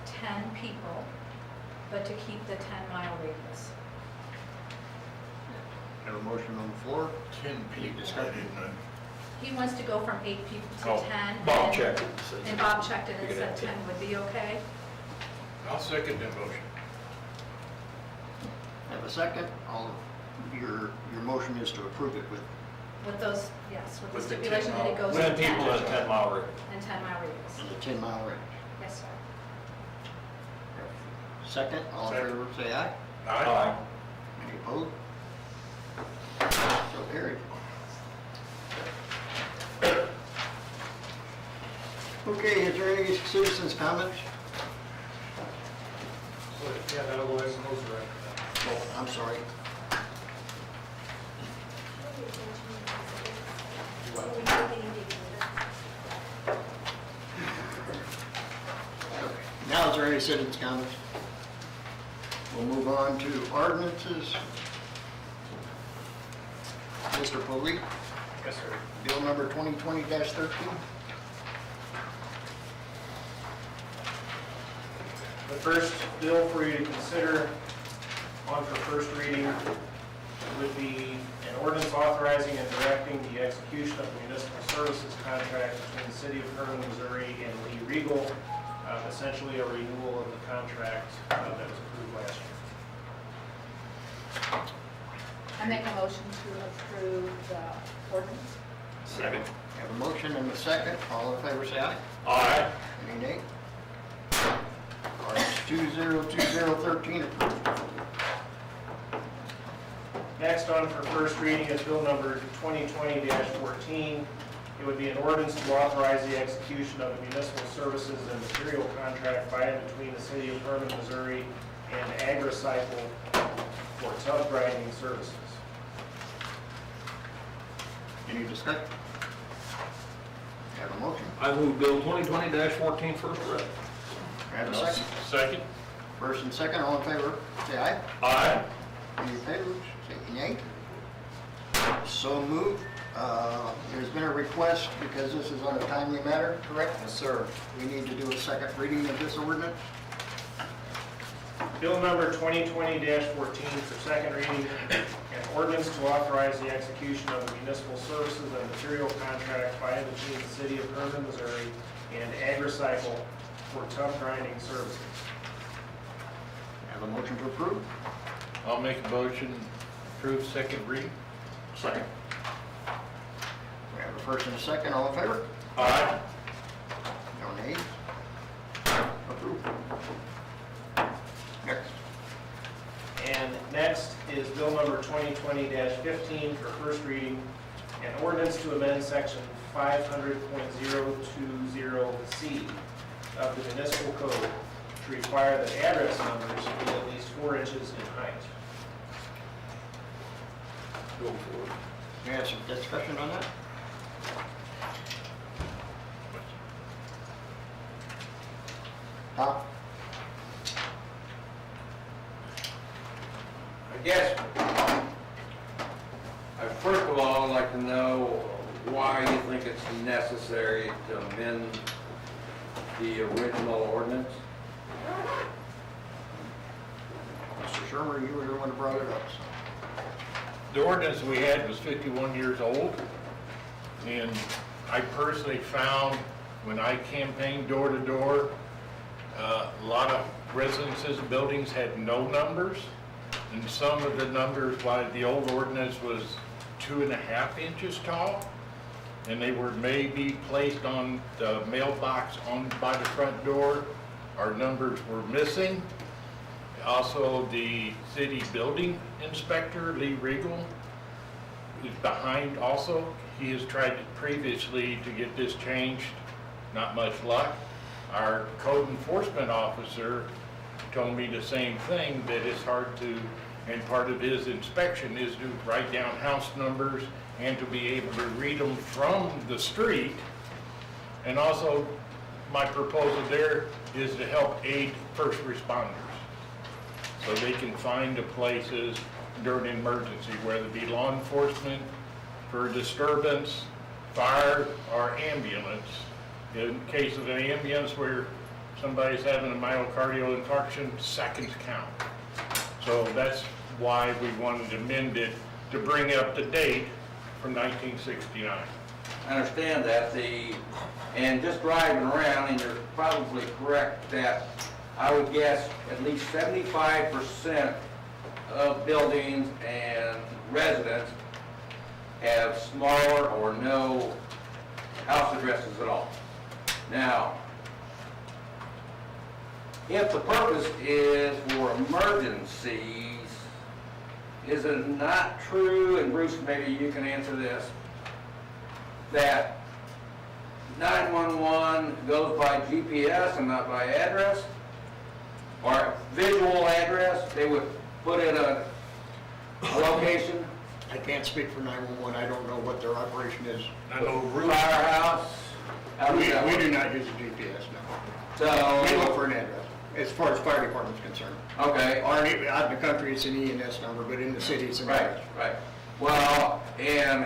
10 people, but to keep the 10-mile radius. Have a motion on the floor? 10 people, I didn't know. He wants to go from 8 people to Oh, 10. Bob and- checked it. Says And Bob checked it you and could said have 10 would be okay. I'll second that motion. Have a second? Your motion is to approve it with, With those, yes, with the With the stipulation that it 10 goes When to 10. people in a 10-mile radius. And 10-mile radius. the 10-mile range. Yes, sir. Second, all in Second. favor, say aye. Aye. Any opposed? So carried. Okay, is there any citizens' comments? Yeah, that'll go ahead and close the record. Oh, I'm sorry. Now, is there any citizens' comments? We'll move on to ordinances. Mr. Police, Yes, sir. bill number 2020-13. The first bill for you to consider on for first reading would be an ordinance authorizing and directing the execution of the municipal services contract between the city of Hermann, Missouri and Lee Regal, essentially a renewal of the contract that was approved last year. I make a motion to approve the ordinance. Second. Have a motion and a second. All in favor, say aye. Aye. Any nay? Ordinance 202013 approved. Next on for first reading is bill number 2020-14. It would be an ordinance to authorize the execution of a municipal services and material contract by and between the city of Hermann, Missouri and AgriCycle for tub grinding services. Any discussion? Have a motion. I move Bill 2020-14 first read. Have a second. Second. First and second, all in favor, say aye. Aye. Any opposed, say nay. So moved. There's been a request, because this is on a timely matter, correct? Yes, sir. We need to do a second reading of this ordinance. Bill number 2020-14 for second reading, an ordinance to authorize the execution of a municipal services and material contract by and between the city of Hermann, Missouri and AgriCycle for tub grinding services. Have a motion to approve. I'll make a motion to approve second read. Second. We have a first and a second, all in favor? Aye. No nays? Approved. Next. And next is bill number 2020-15 for first reading, an ordinance to amend section 500.020C of the municipal code to require that address numbers be at least 4 inches in height. Go for it. We have some discussion on that? Tom? I guess, first of all, I'd like to know why you think it's necessary to amend the original ordinance. Mr. Shermer, you were the one who brought it up, so. The ordinance we had was 51 years old, and I personally found, when I campaigned door to door, a lot of residences and buildings had no numbers, and some of the numbers, why the old ordinance was 2.5 inches tall, and they were maybe placed on the mailbox on by the front door. Our numbers were missing. Also, the city building inspector, Lee Regal, is behind also. He has tried previously to get this changed, not much luck. Our code enforcement officer told me the same thing, that it's hard to, and part of his inspection is to write down house numbers and to be able to read them from the street. And also, my proposal there is to help aid first responders, so they can find the places during an emergency, whether it be law enforcement, for disturbance, fire, or ambulance. In case of an ambulance where somebody's having a myocardial infarction, seconds count. So that's why we wanted to amend it to bring it up to date from 1969. I understand that and just driving around, and you're probably correct that I would guess at least 75% of buildings and residents have smaller or no house addresses at all. Now, if the purpose is for emergencies, is it not true, and Bruce, maybe you can answer this, that 911 goes by GPS and not by address? Or visual address, they would put in a location, I can't speak for 911, I don't know what their operation is. I know Bruce, firehouse? How does We that work? do not use a GPS, no. We look So, for an address, as far as fire department's concerned. okay. Or out in the country, it's an ENS number, but in the city, it's an Right, address. right. Well, and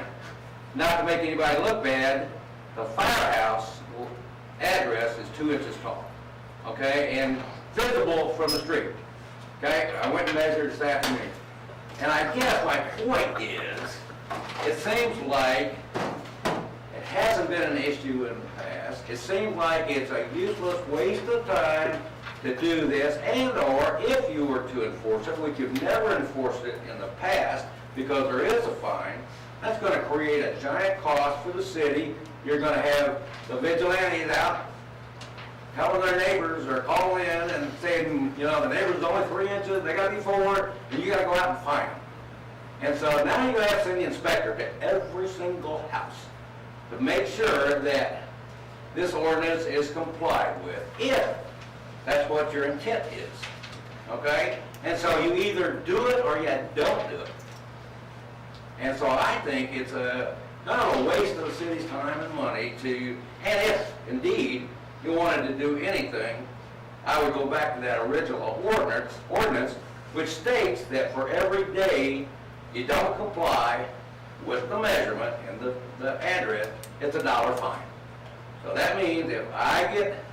not to make anybody look bad, the firehouse address is 2 inches tall, okay, and visible from the street, okay? I went and measured this afternoon. And I guess my point is, it seems like it hasn't been an issue in the past. It seems like it's a useless waste of time to do this, and/or if you were to enforce it, which you've never enforced it in the past, because there is a fine, that's gonna create a giant cost for the city. You're gonna have the vigilantes out telling their neighbors or calling in and saying, you know, the neighbor's only 3 inches, they gotta be 4, and you gotta go out and find them. And so now you have to send the inspector to every single house to make sure that this ordinance is complied with, if that's what your intent is, okay? And so you either do it or you don't do it. And so I think it's not a waste of the city's time and money to, and if indeed you wanted to do anything, I would go back to that original ordinance, which states that for every day you don't comply with the measurement and the address, it's $1 fine. So that means if I get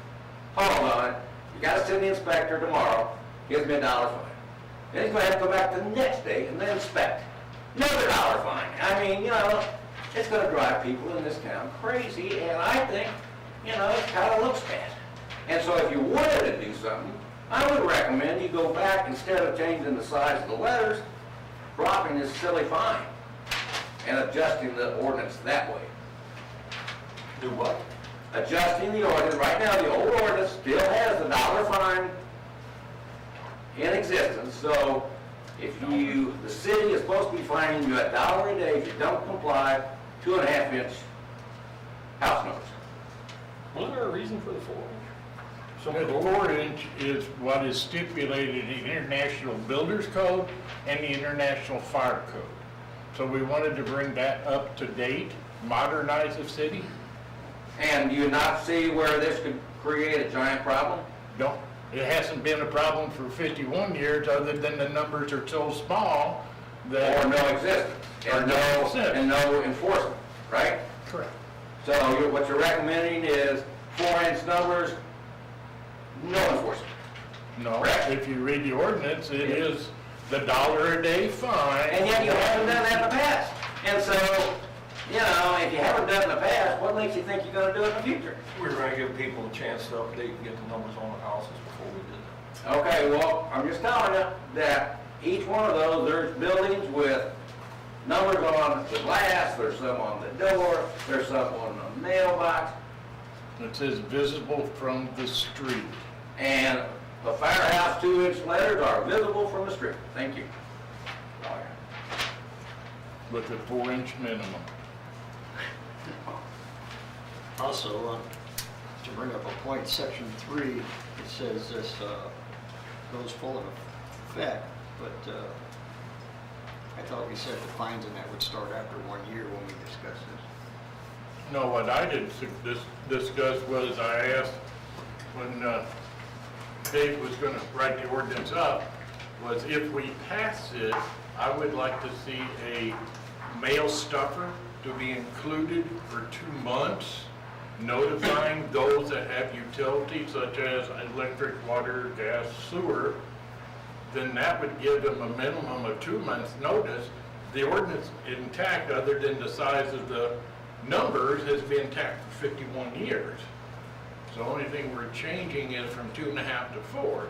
called on it, you gotta send the inspector tomorrow, gives me $1 fine. Then he's gonna have to go back the next day and then inspect. Another $1 fine. I mean, you know, it's gonna drive people in this town crazy, and I think, you know, it kind of looks bad. And so if you wanted to do something, I would recommend you go back, instead of changing the size of the letters, dropping this silly fine and adjusting the ordinance that way. do what? Adjusting the ordinance. Right now, the old ordinance still has the $1 fine in existence. So if the city is supposed to be fining you $1 a day if you don't comply, 2.5-inch house numbers. Wasn't there a reason for the 4-inch? the 4-inch is what is stipulated in the International Builders Code and the International Fire Code. So we wanted to bring that up to date, modernize the city. And do you not see where this could create a giant problem? Don't, it hasn't been a problem for 51 years, other than the numbers are so small that... Or no existence, Or no existence. and no enforcement, right? Correct. So what you're recommending is 4-inch numbers, no enforcement. No, Correct. if you read the ordinance, it is the $1 a day fine. And yet you haven't done that in the past. And so, you know, if you haven't done it in the past, what makes you think you're gonna do it in the future? We were gonna give people a chance to update and get the numbers on the houses before we did that. Okay, well, I'm just telling you that each one of those, there's buildings with numbers on the glass, there's some on the door, there's some on the mailbox, It says visible from the street. and the firehouse 2-inch letters are visible from the street. Thank you. With a 4-inch minimum. Also, to bring up a point, section 3, it says this goes full of effect, but I thought we said the fines and that would start after 1 year when we discussed this. No, what I did discuss was, I asked when Dave was gonna write the ordinance up, was if we pass it, I would like to see a mail stuffer to be included for 2 months, notifying those that have utilities such as electric, water, gas, sewer. Then that would give them a minimum of 2 months' notice. The ordinance intact, other than the size of the numbers, has been intact for 51 years. So the only thing we're changing is from 2.5 to 4.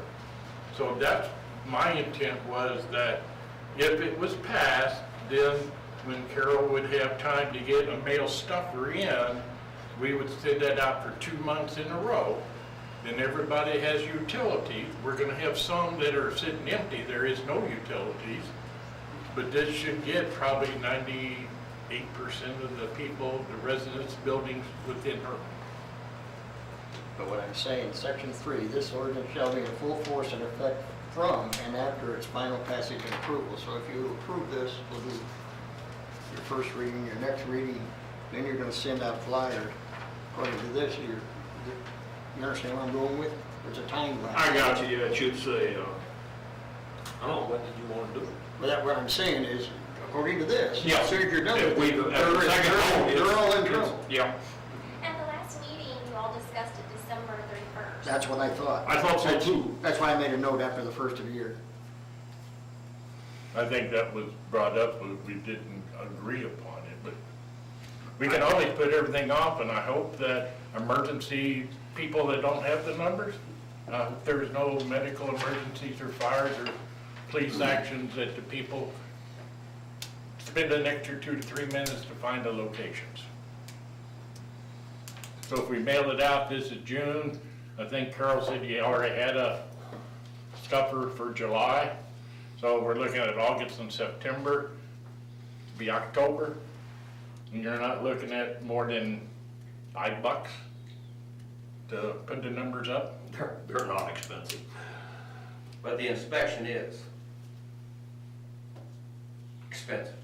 So that's, my intent was that if it was passed, then when Carol would have time to get a mail stuffer in, we would send that out for 2 months in a row. then everybody has utilities. We're gonna have some that are sitting empty, there is no utilities. But this should get probably 98% of the people, the residents, buildings within Hermann. But what I'm saying, section 3, this ordinance shall be in full force and effect from and after its final passage and approval. So if you approve this, we'll do your first reading, your next reading, then you're gonna send out flyers. According to this, you understand where I'm going with? There's a time lag. I got you, yeah, it should say, I don't know, when did you want to do it? But that, what I'm saying is, according to this, Yeah. as soon as you're done If with we- it, at the second vote, they're all in it's- trouble. Yeah, At the last meeting, you all discussed it December 31st. That's what I thought. I thought so too. That's why I made a note after the first of the year. I think that was brought up, but we didn't agree upon it, but we can always put everything off, and I hope that emergency people that don't have the numbers, if there's no medical emergencies or fires or police actions, that the people spend an extra 2 to 3 minutes to find the locations. So if we mail it out, this is June, I think Carol said you already had a stuffer for July. So we're looking at August and September, be October, and you're not looking at more than $5 to put the numbers up. they're not expensive. But the inspection is expensive.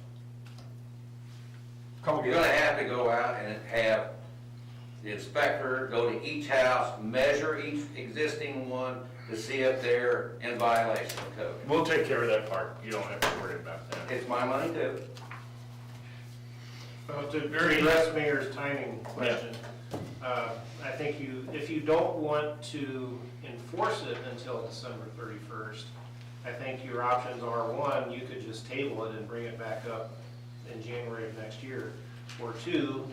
Come You're again. gonna have to go out and have the inspector go to each house, measure each existing one to see if they're in violation of code. We'll take care of that part, you don't have to worry about that. It's my money too. To address Mayor's timing question, I think if you don't want to enforce it until December 31st, I think your options are, one, you could just table it and bring it back up in January of next year. Or two,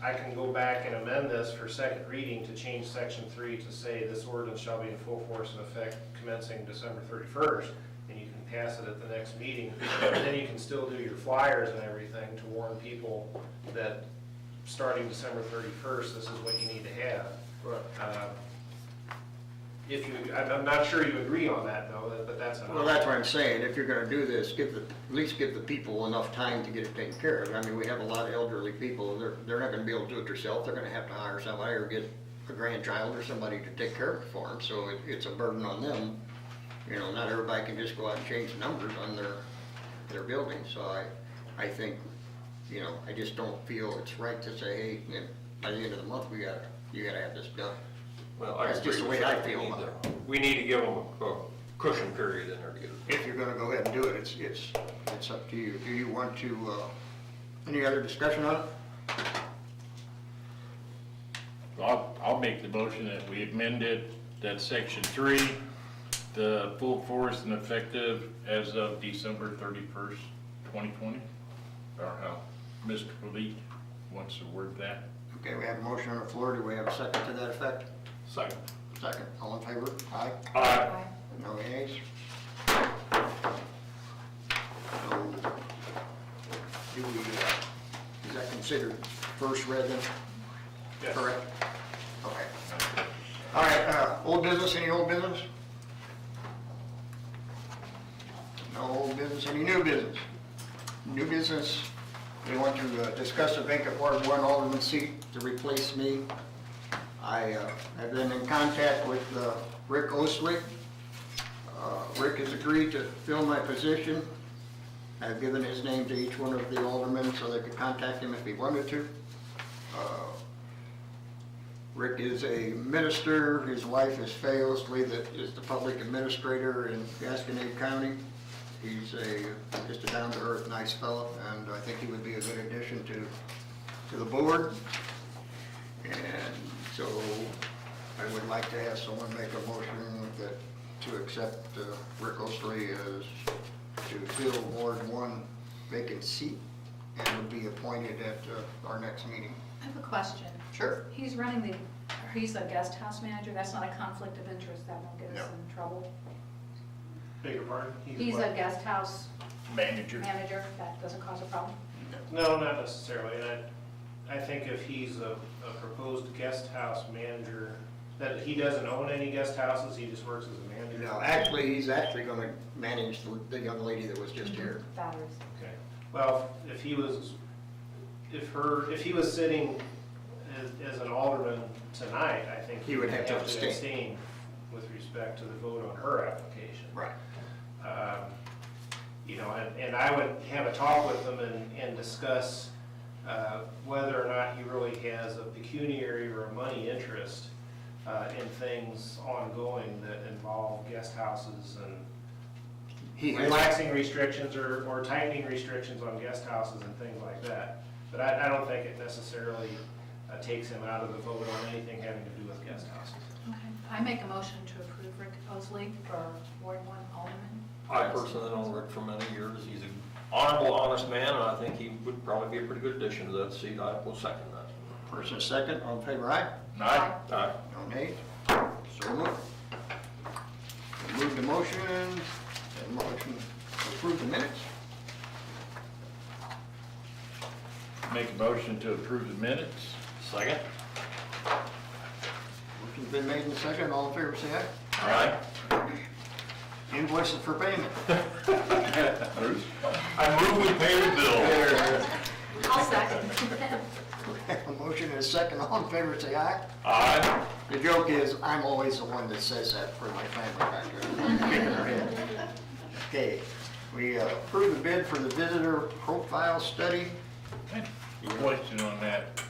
I can go back and amend this for second reading to change section 3 to say this ordinance shall be in full force and effect commencing December 31st, and you can pass it at the next meeting. And then you can still do your flyers and everything to warn people that starting December 31st, this is what you need to have. If you, I'm not sure you agree on that though, but that's an Well, that's what I'm saying, if you're gonna do this, at least give the people enough time to get it taken care of. I mean, we have a lot of elderly people, they're not gonna be able to do it themselves, they're gonna have to hire somebody or get a grandchild or somebody to take care of it for them, so it's a burden on them. You know, not everybody can just go out and change the numbers on their building, so I think, you know, I just don't feel it's right to say, hey, by the end of the month, you gotta have this done. Well, I That's just the agree way with I that. feel about it. We need to give them a cushion period in there to get it. If you're gonna go ahead and do it, it's up to you. Do you want to, any other discussion on it? I'll make the motion that we amended that section 3, the full force and effective as of December 31st, 2020, or how Mr. Police wants to word that. Okay, we have a motion on the floor. Do we have a second to that effect? Second. Second. All in favor? Aye. Aye. No nays? So, do we, is that considered first read then? Yes. Correct? Okay. All right, old business, any old business? No old business, any new business? New business, we want to discuss a vacant Ward 1 Alderman seat to replace me. I have been in contact with Rick Osley. Rick has agreed to fill my position. I've given his name to each one of the aldermen so they could contact him if he wanted to. Rick is a minister. His wife is Faye Osley, that is the public administrator in Gasconade County. He's just a down-to-earth, nice fellow, and I think he would be a good addition to the board. And so I would like to have someone make a motion to accept Rick Osley as to fill Ward 1 vacant seat and would be appointed at our next meeting. I have a question. Sure. He's a guest house manager, that's not a conflict of interest, that won't get us in trouble? Beg your pardon? He's a guest house Manager. manager, that doesn't cause a problem? No, not necessarily. And I think if he's a proposed guest house manager That he doesn't own any guest houses, he just works as a manager? No, actually, he's actually gonna manage the young lady that was just here. Batteries. Okay, well, if he was sitting as an alderman tonight, I think He would have to abstain. abstain with respect to the vote on her application. Right. You know, and I would have a talk with him and discuss whether or not he really has a pecuniary or a money interest in things ongoing that involve guest houses and He has, relaxing restrictions or tightening restrictions on guest houses and things like that. But I don't think it necessarily takes him out of the vote on anything having to do with guest houses. Okay. I make a motion to approve Rick Osley for Ward 1 Alderman. I personally known Rick for many years. He's an honorable, honest man, and I think he would probably be a pretty good addition to that seat. I will second that. first and second, all in favor, aye? Aye. Aye. No nays? So moved. Move the motion, and motion to approve the minutes. Make a motion to approve the minutes. Second? Motion's been made and seconded, all in favor, say Aye. aye. Invoices for payment. Bruce? I move we pay the bill. I'll second. We have a motion and a second, all in favor, say aye. Aye. The joke is, I'm always the one that says that for my family back there. Shaking our head. Okay, we approve the bid for the visitor profile study. Question on that.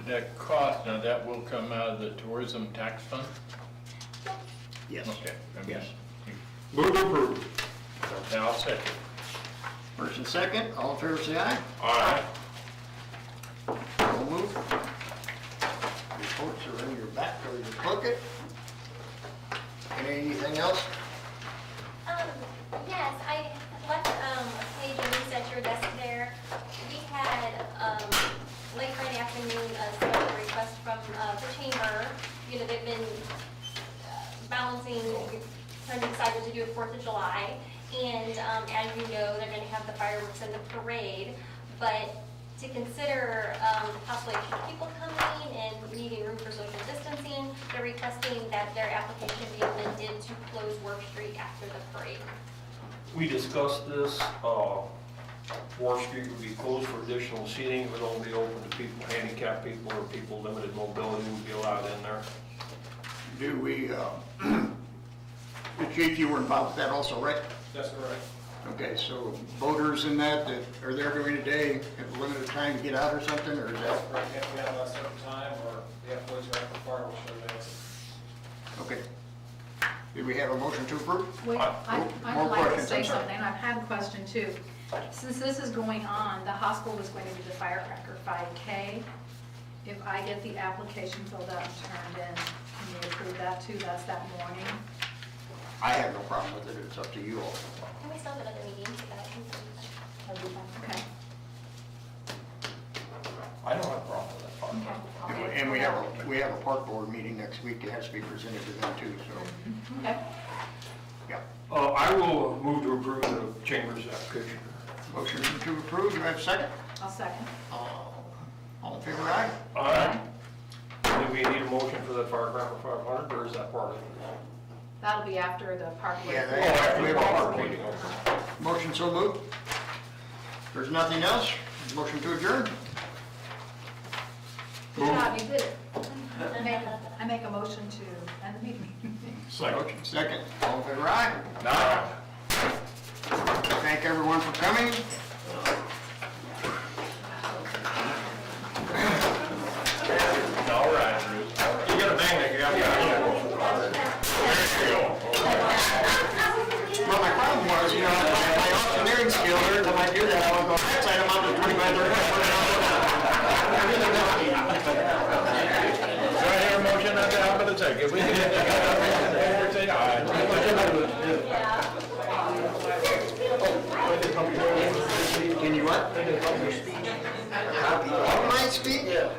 That cost, now that will come out of the tourism tax fund? Yes. Okay. I'm Yes. Move to approve. Now I'll second. First and second, all in favor, say aye. Aye. So moved. Reports are in your back or your pocket. Anything else? Yes, I left a page of news at your desk there. We had, late Friday afternoon, a special request from the chamber. You know, they've been balancing, trying to decide what to do with 4th of July. And as you know, they're gonna have the fireworks and the parade. But to consider possibly people coming and needing room for social distancing, they're requesting that their application be amended to close Work Street after the parade. We discussed this, Wharf Street would be closed for additional seating, it would only be open to people, handicapped people or people limited mobility would be allowed in there. Do we, the chief, you were involved with that also, right? That's correct. Okay, so voters in that are there during the day, have a limited time to get out or something, or is that? Right, we have a certain time, or the employees are at the fireworks show days. Okay. Do we have a motion to approve? Wait, More I'd like to questions, say I'm sorry. something. I've had a question too. Since this is going on, the hospital was going to do the firecracker 5K. If I get the application filled out and turned in, can you approve that too? That's that morning. I have no problem with it, it's up to you all. And we still have another meeting, so that can be. That'd be fine. Okay. I don't have a problem with that part. Okay. I'll get it And we filled have out. we have a park board meeting next week, it has to be presented to them too, so, Okay. yeah. I will move to approve the chamber's application. Motion to approve, do I have a second? I'll second. All in favor, aye? Aye. Do we need a motion for the firecracker 500, or is that part of it? That'll be after the park. board. Yeah, Oh, we have a park board. meeting, okay. Motion so moved. There's nothing else, motion to adjourn? Good job, you did it. I make a motion to end the meeting. Motion second, all in favor, aye? Aye. Thank everyone for coming. All right, Bruce. You gotta bang that guy. Well, my problem was, my auctioneering skill, every time I do that, I would go, next item up to 25, 30. Do I hear a motion on that? I'm gonna take it. We can get that. Say aye. Can you what? Of my speech? Yeah.